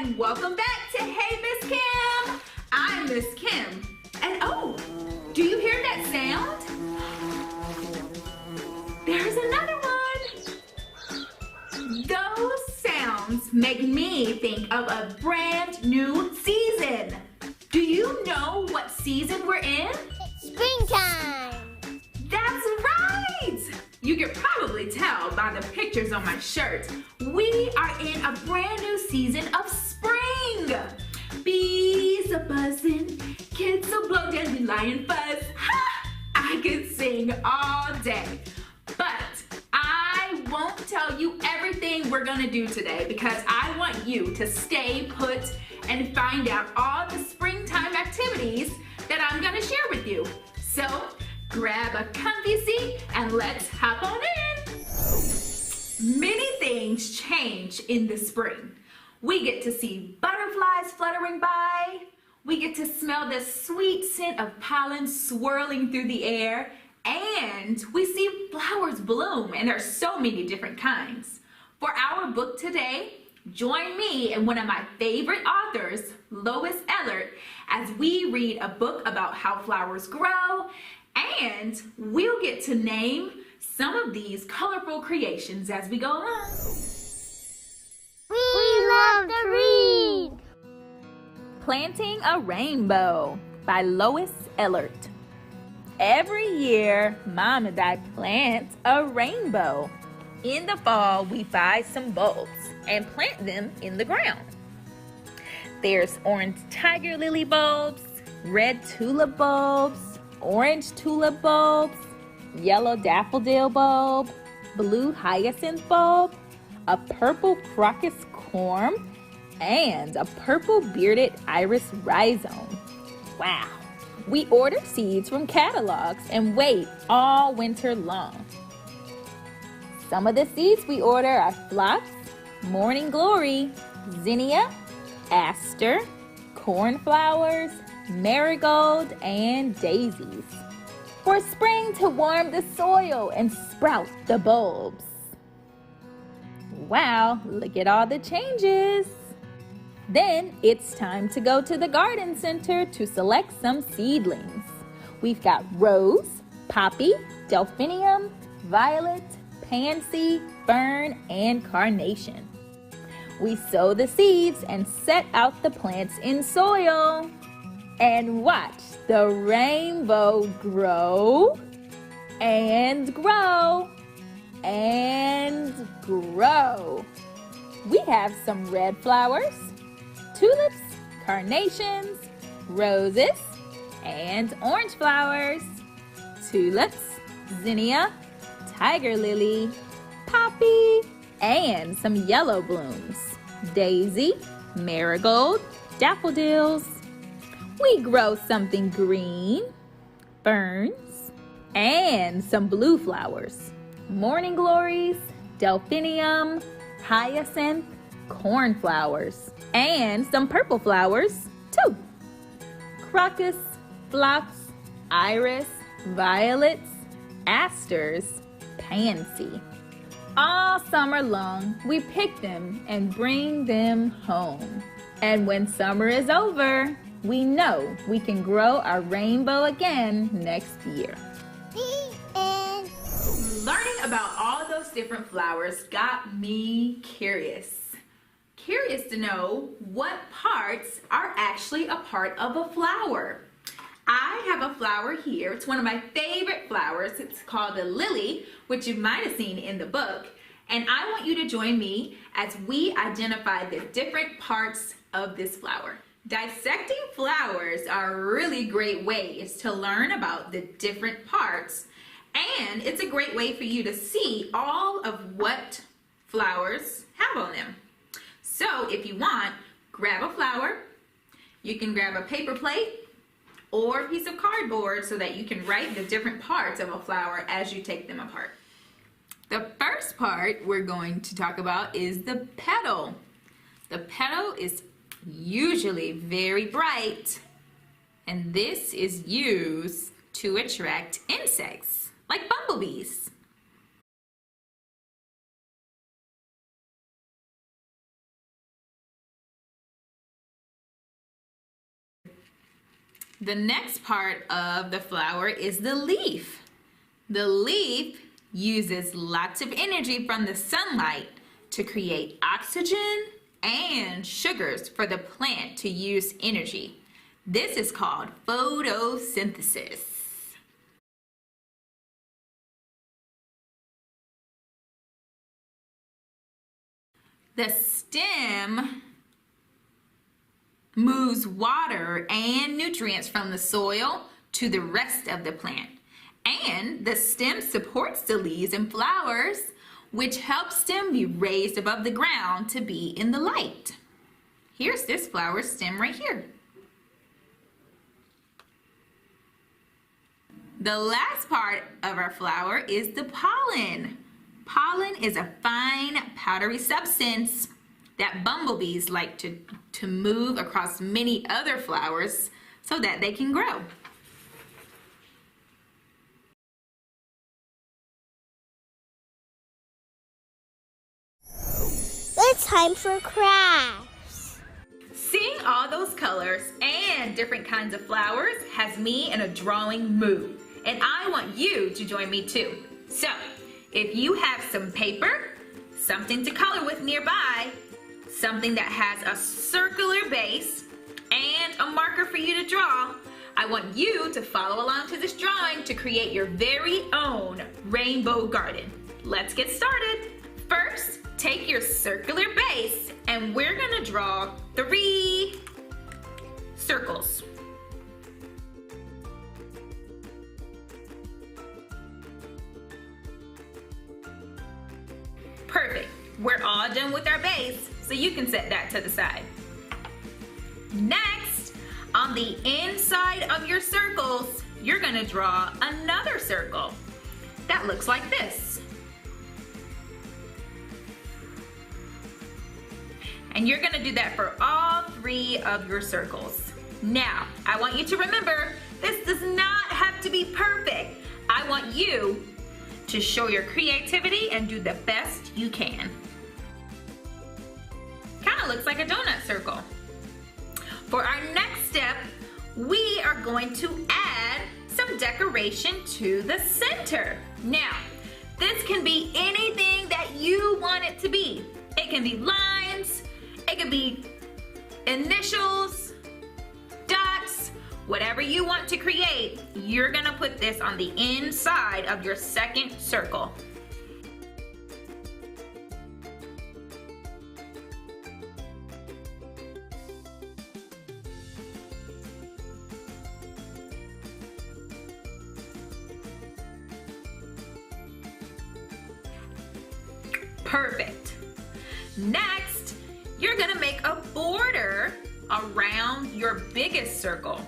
and welcome back to Hey Miss Kim. I'm Miss Kim. And oh, do you hear that sound? There's another one. Those sounds make me think of a brand new season. Do you know what season we're in? Springtime! That's right! You can probably tell by the pictures on my shirt. We are in a brand new season of spring. Bees are buzzing, kids are blow dandelion fuzz. Ha! I could sing all day. But I won't tell you everything we're gonna do today because I want you to stay put and find out all the springtime activities that I'm gonna share with you. So grab a comfy seat and let's hop on in. Many things change in the spring. We get to see butterflies fluttering by. We get to smell the sweet scent of pollen swirling through the air. And we see flowers bloom, and there's so many different kinds. For our book today, join me and one of my favorite authors, Lois Ellert, as we read a book about how flowers grow, and we'll get to name some of these colorful creations as we go along. We love to read! Planting a Rainbow by Lois Ellert. Every year, Mom and I plant a rainbow. In the fall, we buy some bulbs and plant them in the ground. There's orange tiger lily bulbs, red tulip bulbs, orange tulip bulbs, yellow daffodil bulb, blue hyacinth bulb, a purple crocus corm, and a purple bearded iris rhizome. Wow! We order seeds from catalogs and wait all winter long. Some of the seeds we order are phlox, morning glory, zinnia, aster, cornflowers, marigold, and daisies. For spring to warm the soil and sprout the bulbs. Wow, look at all the changes. Then it's time to go to the garden center to select some seedlings. We've got rose, poppy, delphinium, violet, pansy, fern, and carnation. We sow the seeds and set out the plants in soil. And watch the rainbow grow and grow and grow. We have some red flowers, tulips, carnations, roses, and orange flowers, tulips, zinnia, tiger lily, poppy, and some yellow blooms, daisy, marigold, daffodils. We grow something green, ferns, and some blue flowers, morning glories, delphinium, hyacinth, cornflowers, and some purple flowers too. Crocus, phlox, iris, violets, asters, pansy. All summer long, we pick them and bring them home. And when summer is over, we know we can grow our rainbow again next year. And Learning about all those different flowers got me curious. Curious to know what parts are actually a part of a flower. I have a flower here. It's one of my favorite flowers. It's called a lily, which you might have seen in the book. And I want you to join me as we identify the different parts of this flower. Dissecting flowers are really great ways to learn about the different parts, and it's a great way for you to see all of what flowers have on them. So if you want, grab a flower. You can grab a paper plate or a piece of cardboard so that you can write the different parts of a flower as you take them apart. The first part we're going to talk about is the petal. The petal is usually very bright, and this is used to attract insects like bumblebees. The next part of the flower is the leaf. The leaf uses lots of energy from the sunlight to create oxygen and sugars for the plant to use energy. This is called photosynthesis. The stem moves water and nutrients from the soil to the rest of the plant. And the stem supports the leaves and flowers, which helps them be raised above the ground to be in the light. Here's this flower stem right here. The last part of our flower is the pollen. Pollen is a fine, powdery substance that bumblebees like to move across many other flowers so that they can grow. It's time for crafts. Seeing all those colors and different kinds of flowers has me in a drawing mood, and I want you to join me too. So, if you have some paper, something to color with nearby, something that has a circular base, and a marker for you to draw, I want you to follow along to this drawing to create your very own rainbow garden. Let's get started. First, take your circular base and we're gonna draw 3 circles. Perfect. We're all done with our base, so you can set that to the side. Next, on the inside of your circles, you're gonna draw another circle that looks like this. And you're gonna do that for all 3 of your circles. Now, I want you to remember, this does not have to be perfect. I want you to show your creativity and do the best you can. Kind of looks like a donut circle. For our next step, we are going to add some decoration to the center. Now, this can be anything that you want it to be. It can be lines, it can be initials, dots, whatever you want to create. You're gonna put this on the inside of your second circle. Perfect. Next, you're gonna make a border around your biggest circle.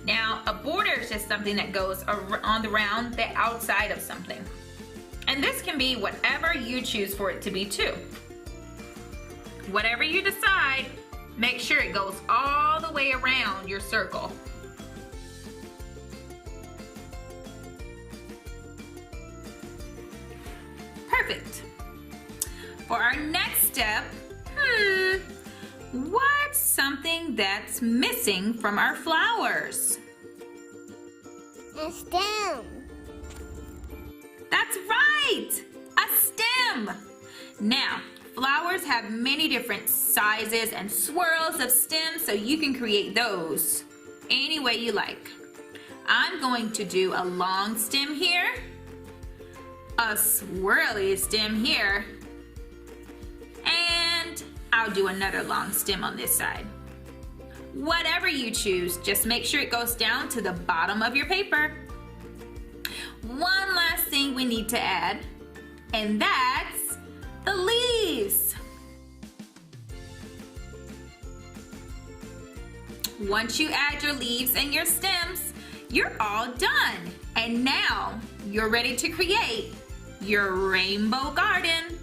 Now, a border is just something that goes around the outside of something. And this can be whatever you choose for it to be too. Whatever you decide, make sure it goes all the way around your circle. Perfect. For our next step, what's something that's missing from our flowers? A stem. That's right, a stem. Now, flowers have many different sizes and swirls of stems, so you can create those any way you like. I'm going to do a long stem here, a swirly stem here, and I'll do another long stem on this side. Whatever you choose, just make sure it goes down to the bottom of your paper. One last thing we need to add, and that's the leaves. Once you add your leaves and your stems, you're all done. And now you're ready to create your rainbow garden.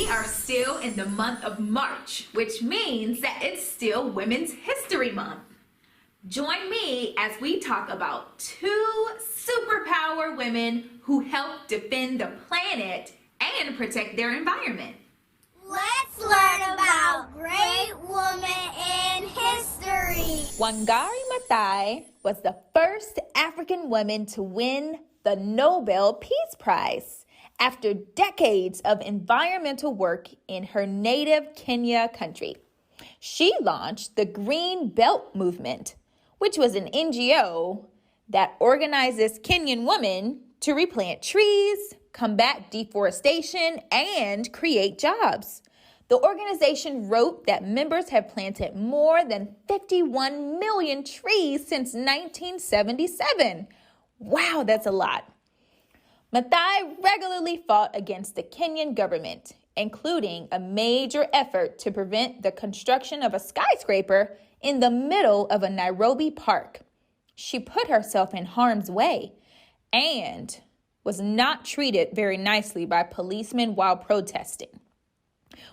we are still in the month of March, which means that it's still Women's History Month. Join me as we talk about two superpower women who help defend the planet and protect their environment. Let's learn about great women in history. Wangari Maathai was the first African woman to win the Nobel Peace Prize after decades of environmental work in her native Kenya country. She launched the Green Belt Movement, which was an NGO that organizes Kenyan women to replant trees, combat deforestation, and create jobs. The organization wrote that members have planted more than 51 million trees since 1977. Wow, that's a lot. Maathai regularly fought against the Kenyan government, including a major effort to prevent the construction of a skyscraper in the middle of a Nairobi park. She put herself in harm's way and was not treated very nicely by policemen while protesting.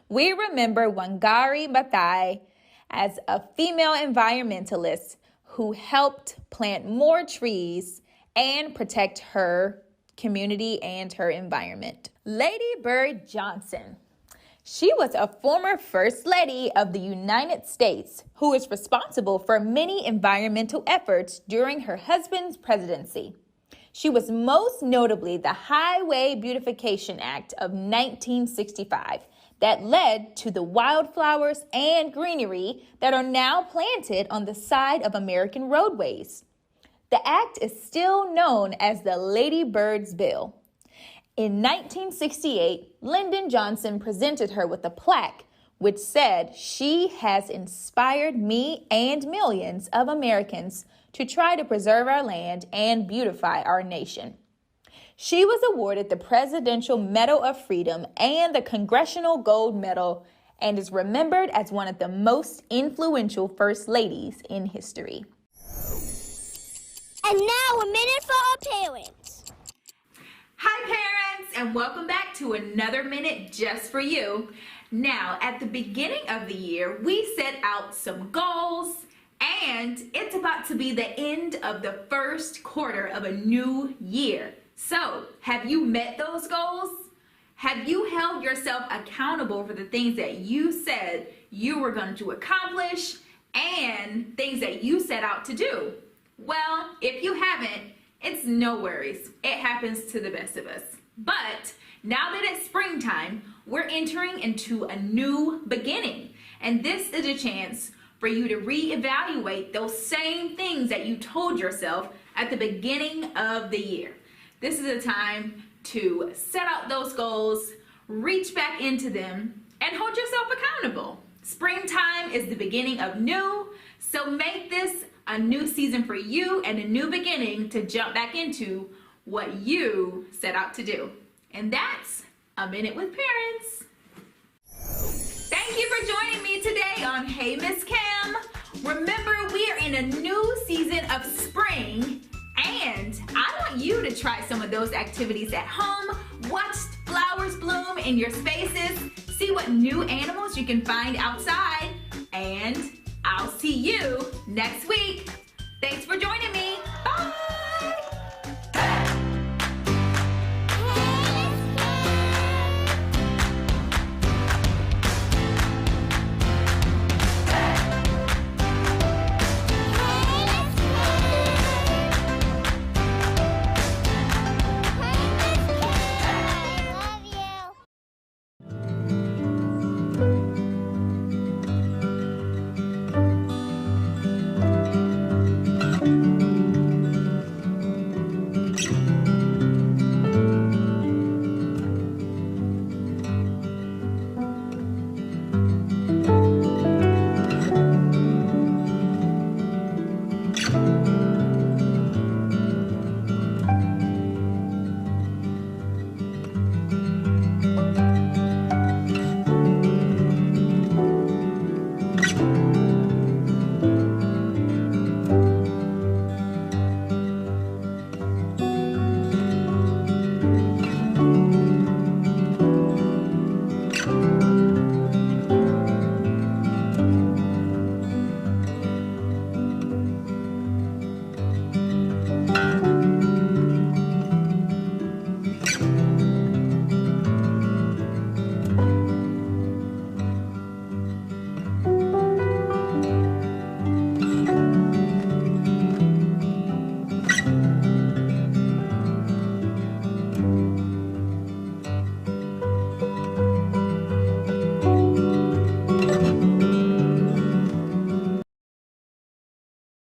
We remember Wangari Maathai as a female environmentalist who helped plant more trees and protect her community and her environment. Ladybird Johnson. She was a former First Lady of the United States who is responsible for many environmental efforts during her husband's presidency. She was most notably the Highway Beautification Act of 1965 that led to the wildflowers and greenery that are now planted on the side of American roadways. The act is still known as the Ladybird's Bill. In 1968, Lyndon Johnson presented her with a plaque which said, "She has inspired me and millions of Americans to try to preserve our land and beautify our nation." She was awarded the Presidential Medal of Freedom and the Congressional Gold Medal and is remembered as one of the most influential First Ladies in history. And now a minute for our parents. Hi parents, and welcome back to another minute just for you. Now, at the beginning of the year, we set out some goals, and it's about to be the end of the first quarter of a new year. So, have you met those goals? Have you held yourself accountable for the things that you said you were going to accomplish and things that you set out to do? Well, if you haven't, it's no worries. It happens to the best of us. But now that it's springtime, we're entering into a new beginning. And this is a chance for you to reevaluate those same things that you told yourself at the beginning of the year. This is a time to set out those goals, reach back into them, and hold yourself accountable. Springtime is the beginning of new, so make this a new season for you and a new beginning to jump back into what you set out to do. And that's A Minute with Parents. Thank you for joining me today on Hey Miss Kim. Remember, we are in a new season of spring, and I want you to try some of those activities at home. Watch flowers bloom in your spaces, see what new animals you can find outside, and I'll see you next week. Thanks for joining me.